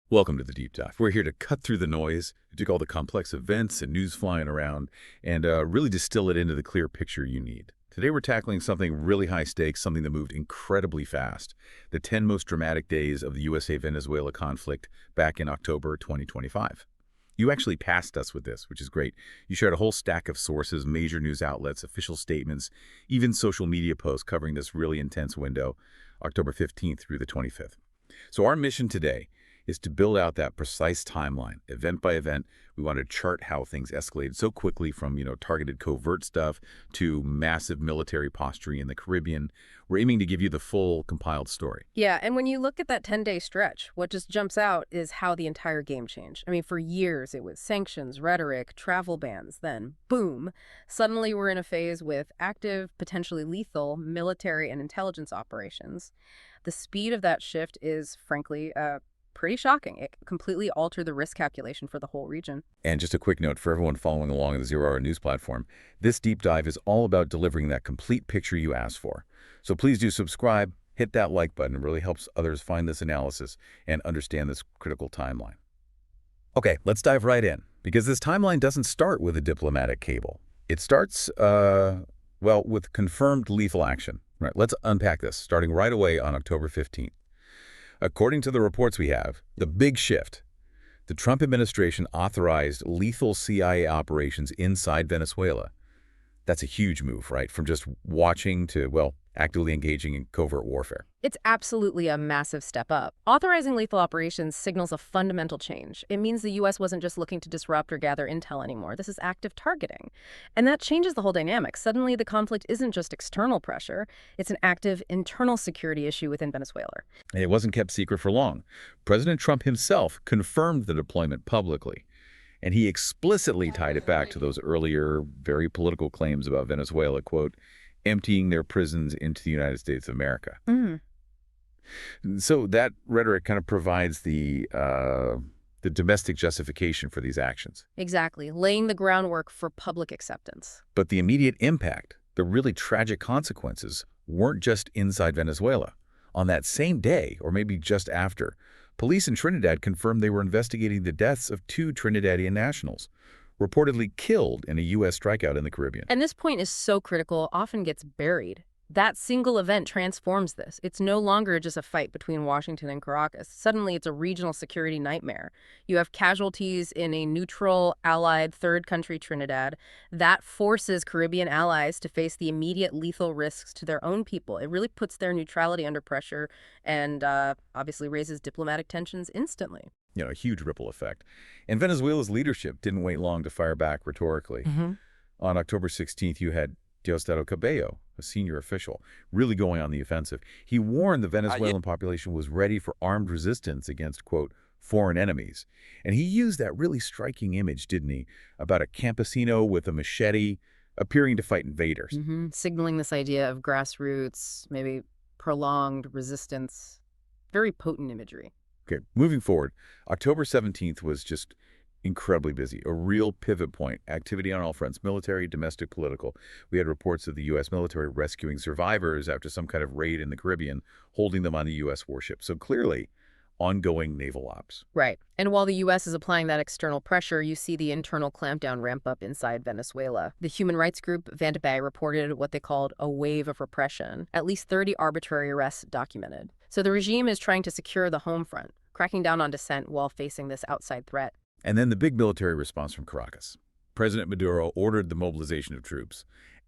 Welcome to the Deep Dive. We're here to cut through the noise, take all the complex events and news flying around, and really distill it into the clear picture you need. Today we're tackling something really high stakes, something that moved incredibly fast. The 10 most dramatic days of the USA-Venezuela conflict back in October 2025. You actually passed us with this, which is great. You shared a whole stack of sources, major news outlets, official statements, even social media posts covering this really intense window, October 15th through the 25th. So our mission today is to build out that precise timeline, event by event. We want to chart how things escalated so quickly from, targeted covert stuff to massive military posturing in the Caribbean. We're aiming to give you the full compiled story. Yeah, and when you look at that 10-day stretch, what just jumps out is how the entire game changed. I mean, for years it was sanctions, rhetoric, travel bans, then boom, suddenly we're in a phase with active, potentially lethal military and intelligence operations. The speed of that shift is, frankly, pretty shocking. It completely altered the risk calculation for the whole region. And just a quick note for everyone following along in the Zero Hour News platform, this deep dive is all about delivering that complete picture you asked for. So please do subscribe, hit that like button. It really helps others find this analysis and understand this critical timeline. Okay, let's dive right in, because this timeline doesn't start with a diplomatic cable. It starts, with confirmed lethal action. Right, let's unpack this, starting right away on October 15th. According to the reports we have, the big shift, the Trump administration authorized lethal CIA operations inside Venezuela. That's a huge move, right? From just watching to, actively engaging in covert warfare. It's absolutely a massive step up. Authorizing lethal operations signals a fundamental change. It means the U.S. wasn't just looking to disrupt or gather intel anymore. This is active targeting. And that changes the whole dynamic. Suddenly, the conflict isn't just external pressure. It's an active internal security issue within Venezuela. And it wasn't kept secret for long. President Trump himself confirmed the deployment publicly. And he explicitly tied it back to those earlier, very political claims about Venezuela, quote, emptying their prisons into the United States of America. So that rhetoric kind of provides the domestic justification for these actions. Exactly, laying the groundwork for public acceptance. But the immediate impact, the really tragic consequences, weren't just inside Venezuela. On that same day, or maybe just after, police in Trinidad confirmed they were investigating the deaths of 2 Trinidadian nationals, reportedly killed in a U.S. strikeout in the Caribbean. And this point is so critical, often gets buried. That single event transforms this. It's no longer just a fight between Washington and Caracas. Suddenly, it's a regional security nightmare. You have casualties in a neutral, allied, third country, Trinidad. That forces Caribbean allies to face the immediate lethal risks to their own people. It really puts their neutrality under pressure and obviously raises diplomatic tensions instantly. A huge ripple effect. And Venezuela's leadership didn't wait long to fire back rhetorically. On October 16th, you had Diosdado Cabello, a senior official, really going on the offensive. He warned the Venezuelan population was ready for armed resistance against, quote, foreign enemies. And he used that really striking image, didn't he, about a campesino with a machete appearing to fight invaders. Signaling this idea of grassroots, maybe prolonged resistance. Very potent imagery. Okay, moving forward, October 17th was just incredibly busy, a real pivot point. Activity on all fronts, military, domestic, political. We had reports of the U.S. military rescuing survivors after some kind of raid in the Caribbean, holding them on the U.S. warship. So clearly, ongoing naval ops. Right. And while the U.S. is applying that external pressure, you see the internal clampdown ramp up inside Venezuela. The human rights group Ventebay reported what they called a wave of repression, at least 30 arbitrary arrests documented. So the regime is trying to secure the home front, cracking down on dissent while facing this outside threat. And then the big military response from Caracas. President Maduro ordered the mobilization of troops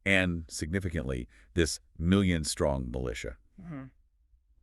and, significantly, this million-strong militia.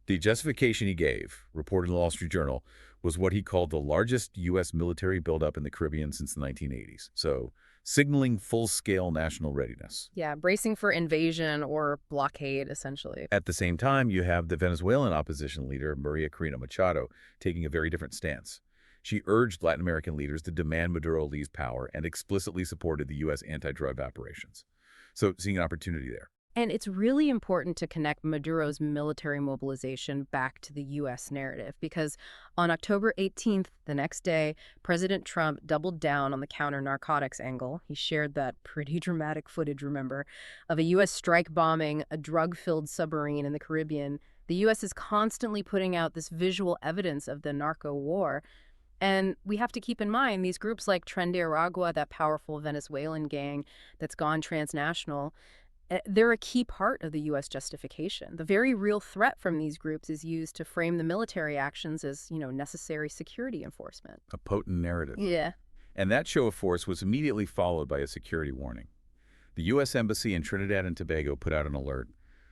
The justification he gave, reported in the Wall Street Journal, was what he called the largest U.S. military buildup in the Caribbean since the 1980s. So, signaling full-scale national readiness. Yeah, bracing for invasion or blockade, essentially. At the same time, you have the Venezuelan opposition leader, Maria Corina Machado, taking a very different stance. She urged Latin American leaders to demand Maduro leave power and explicitly supported the U.S. anti-drug operations. So, seeing an opportunity there. And it's really important to connect Maduro's military mobilization back to the U.S. narrative, because on October 18th, the next day, President Trump doubled down on the counter-narcotics angle. He shared that pretty dramatic footage, remember, of a U.S. strike bombing a drug-filled submarine in the Caribbean, The U.S. is constantly putting out this visual evidence of the narco war. And we have to keep in mind these groups like Tren de Aragua, that powerful Venezuelan gang that's gone transnational, they're a key part of the U.S. justification. The very real threat from these groups is used to frame the military actions as, necessary security enforcement. A potent narrative. Yeah. And that show of force was immediately followed by a security warning. The U.S. Embassy in Trinidad and Tobago put out an alert,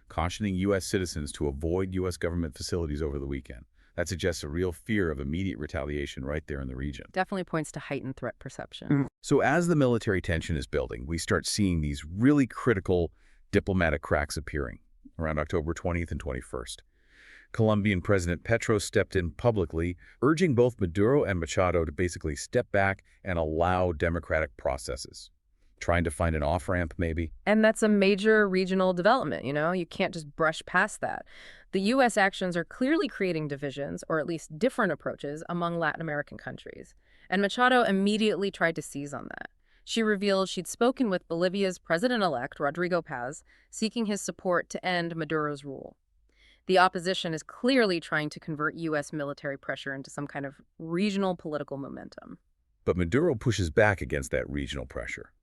cautioning U.S. citizens to avoid U.S. government facilities over the weekend. That suggests a real fear of immediate retaliation right there in the region. Definitely points to heightened threat perception. So as the military tension is building, we start seeing these really critical diplomatic cracks appearing around October 20th and 21st. Colombian President Petro stepped in publicly, urging both Maduro and Machado to basically step back and allow democratic processes. Trying to find an off-ramp, maybe? And that's a major regional development, You can't just brush past that. The U.S. actions are clearly creating divisions, or at least different approaches, among Latin American countries. And Machado immediately tried to seize on that. She revealed she'd spoken with Bolivia's president-elect, Rodrigo Paz, seeking his support to end Maduro's rule. The opposition is clearly trying to convert U.S. military pressure into some kind of regional political momentum. But Maduro pushes back against that regional pressure.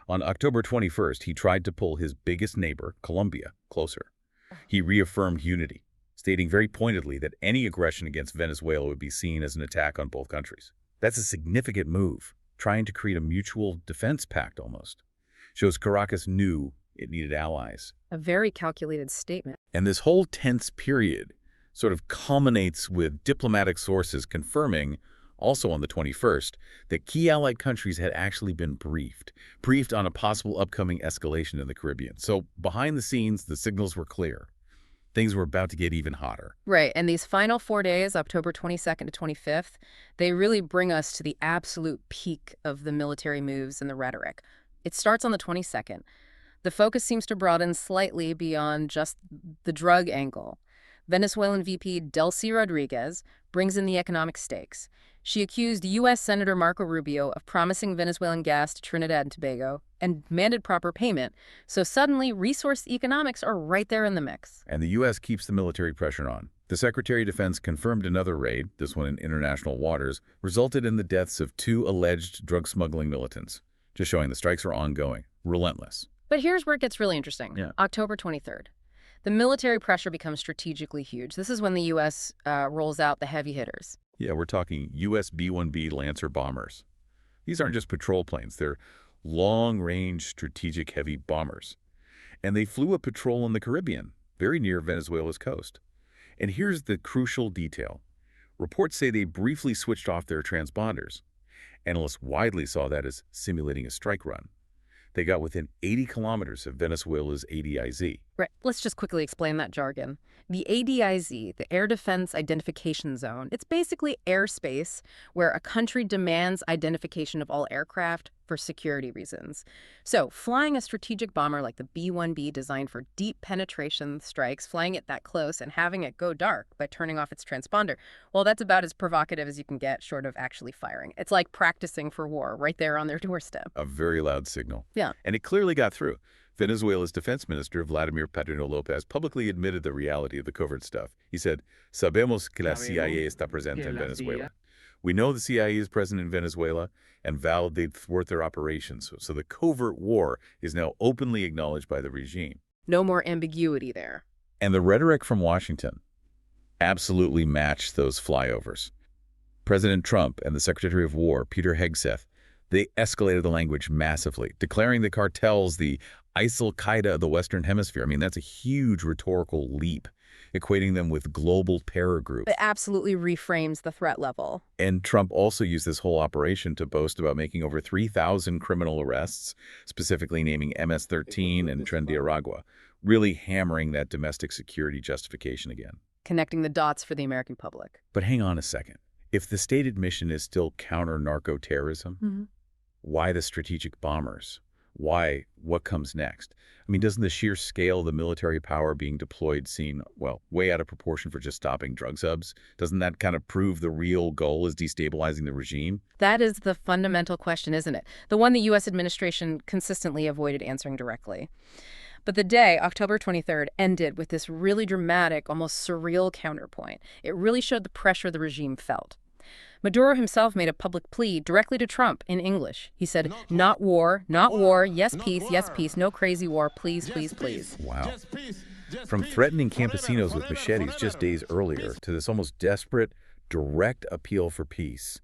On October 21st, he tried to pull his biggest neighbor, Colombia, closer. He reaffirmed unity, stating very pointedly that any aggression against Venezuela would be seen as an attack on both countries. That's a significant move, trying to create a mutual defense pact almost. Shows Caracas knew it needed allies. A very calculated statement. And this whole tense period sort of culminates with diplomatic sources confirming, also on the 21st, that key allied countries had actually been briefed on a possible upcoming escalation in the Caribbean. So behind the scenes, the signals were clear. Things were about to get even hotter. Right, and these final 4 days, October 22nd to 25th, they really bring us to the absolute peak of the military moves and the rhetoric. It starts on the 22nd. The focus seems to broaden slightly beyond just the drug angle. Venezuelan VP Delcy Rodriguez brings in the economic stakes. She accused U.S. Senator Marco Rubio of promising Venezuelan gas to Trinidad and Tobago and demanded proper payment. So suddenly, resource economics are right there in the mix. And the U.S. keeps the military pressure on. The Secretary of Defense confirmed another raid, this one in international waters, resulted in the deaths of 2 alleged drug smuggling militants, just showing the strikes are ongoing, relentless. But here's where it gets really interesting. Yeah. October 23rd. The military pressure becomes strategically huge. This is when the U.S. Rolls out the heavy hitters. Yeah, we're talking U.S. B-1B Lancer bombers. These aren't just patrol planes. They're long-range strategic heavy bombers. And they flew a patrol in the Caribbean, very near Venezuela's coast. And here's the crucial detail. Reports say they briefly switched off their transponders. Analysts widely saw that as simulating a strike run. They got within 80 kilometers of Venezuela's ADIZ. Right. Let's just quickly explain that jargon. The ADIZ, the Air Defense Identification Zone, it's basically airspace where a country demands identification of all aircraft for security reasons. So flying a strategic bomber like the B-1B designed for deep penetration strikes, flying it that close and having it go dark by turning off its transponder, well, that's about as provocative as you can get short of actually firing. It's like practicing for war right there on their doorstep. A very loud signal. Yeah. And it clearly got through. Venezuela's defense minister, Vladimir Padrino Lopez, publicly admitted the reality of the covert stuff. He said, "Sabemos que la CIA está presente en Venezuela." We know the CIA is present in Venezuela and vowed they'd thwart their operations. So the covert war is now openly acknowledged by the regime. No more ambiguity there. And the rhetoric from Washington absolutely matched those flyovers. President Trump and the Secretary of War, Peter Hegseth, they escalated the language massively, declaring the cartels the ISIL-Qaeda of the Western Hemisphere. I mean, that's a huge rhetorical leap, equating them with global terror groups. It absolutely reframes the threat level. And Trump also used this whole operation to boast about making over 3,000 criminal arrests, specifically naming MS-13 and Tren de Aragua, really hammering that domestic security justification again. Connecting the dots for the American public. But hang on a second. If the stated mission is still counter-narco-terrorism, why the strategic bombers? Why? What comes next? I mean, doesn't the sheer scale of the military power being deployed seem, well, way out of proportion for just stopping drug subs? Doesn't that kind of prove the real goal is destabilizing the regime? That is the fundamental question, isn't it? The one the U.S. administration consistently avoided answering directly. But the day, October 23rd, ended with this really dramatic, almost surreal counterpoint. It really showed the pressure the regime felt. Maduro himself made a public plea directly to Trump in English. He said, "Not war, not war, yes peace, no crazy war, please, please, please." Wow. From threatening campesinos with machetes just days earlier to this almost desperate, direct appeal for peace,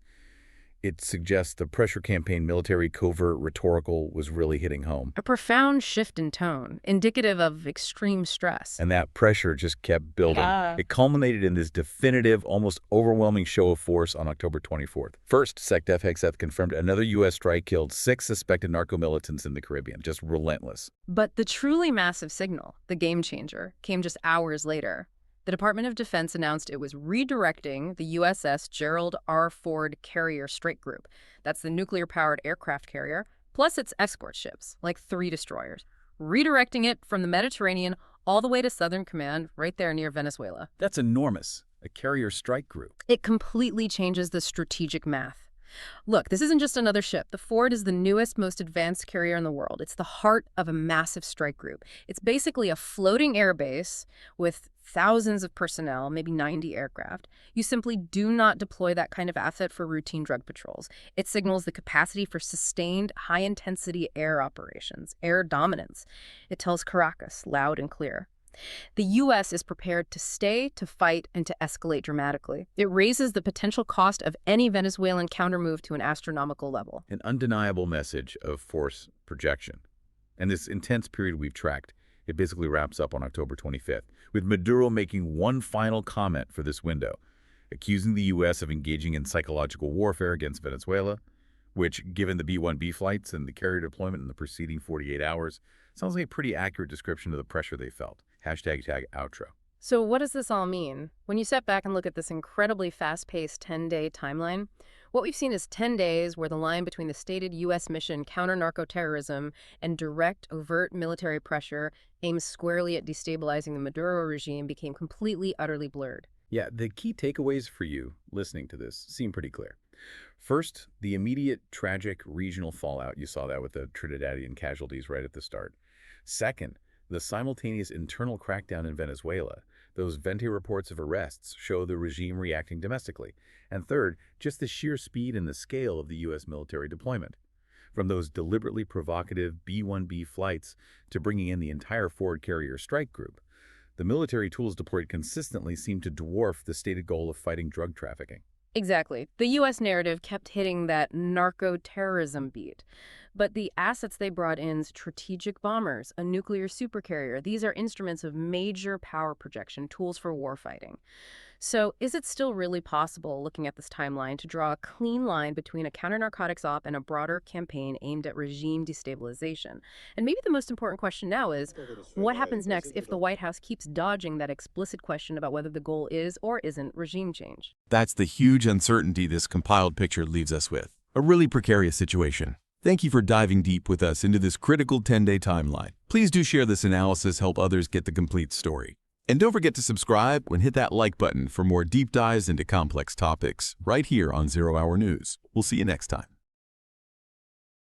it suggests the pressure campaign, military, covert, rhetorical, was really hitting home. A profound shift in tone, indicative of extreme stress. And that pressure just kept building. Yeah. It culminated in this definitive, almost overwhelming show of force on October 24th. First, SecDef confirmed another U.S. strike killed 6 suspected narco-militants in the Caribbean. Just relentless. But the truly massive signal, the game changer, came just hours later. The Department of Defense announced it was redirecting the USS Gerald R. Ford Carrier Strike Group. That's the nuclear-powered aircraft carrier, plus its escort ships, like 3 destroyers. Redirecting it from the Mediterranean all the way to Southern Command, right there near Venezuela. That's enormous. A carrier strike group. It completely changes the strategic math. Look, this isn't just another ship. The Ford is the newest, most advanced carrier in the world. It's the heart of a massive strike group. It's basically a floating airbase with thousands of personnel, maybe 90 aircraft. You simply do not deploy that kind of asset for routine drug patrols. It signals the capacity for sustained, high-intensity air operations, air dominance. It tells Caracas loud and clear. The U.S. is prepared to stay, to fight, and to escalate dramatically. It raises the potential cost of any Venezuelan countermove to an astronomical level. An undeniable message of force projection. And this intense period we've tracked, it basically wraps up on October 25th, with Maduro making one final comment for this window, accusing the U.S. of engaging in psychological warfare against Venezuela, which, given the B-1B flights and the carrier deployment in the preceding 48 hours, sounds like a pretty accurate description of the pressure they felt. #outro. So what does this all mean? When you step back and look at this incredibly fast-paced 10-day timeline, what we've seen is 10 days where the line between the stated U.S. mission counter-narco-terrorism and direct, overt military pressure aimed squarely at destabilizing the Maduro regime became completely, utterly blurred. Yeah, the key takeaways for you listening to this seem pretty clear. First, the immediate, tragic regional fallout. You saw that with the Trinidadian casualties right at the start. Second, the simultaneous internal crackdown in Venezuela. Those Vente reports of arrests show the regime reacting domestically. And third, just the sheer speed and the scale of the U.S. military deployment. From those deliberately provocative B-1B flights to bringing in the entire Ford Carrier Strike Group, the military tools deployed consistently seem to dwarf the stated goal of fighting drug trafficking. Exactly. The U.S. narrative kept hitting that narco-terrorism beat. But the assets they brought in, strategic bombers, a nuclear supercarrier, these are instruments of major power projection, tools for warfighting. So is it still really possible, looking at this timeline, to draw a clean line between a counter-narcotics op and a broader campaign aimed at regime destabilization? And maybe the most important question now is, what happens next if the White House keeps dodging that explicit question about whether the goal is or isn't regime change? That's the huge uncertainty this compiled picture leaves us with. A really precarious situation. Thank you for diving deep with us into this critical 10-day timeline. Please do share this analysis, help others get the complete story. And don't forget to subscribe and hit that like button for more deep dives into complex topics right here on Zero Hour News. We'll see you next time.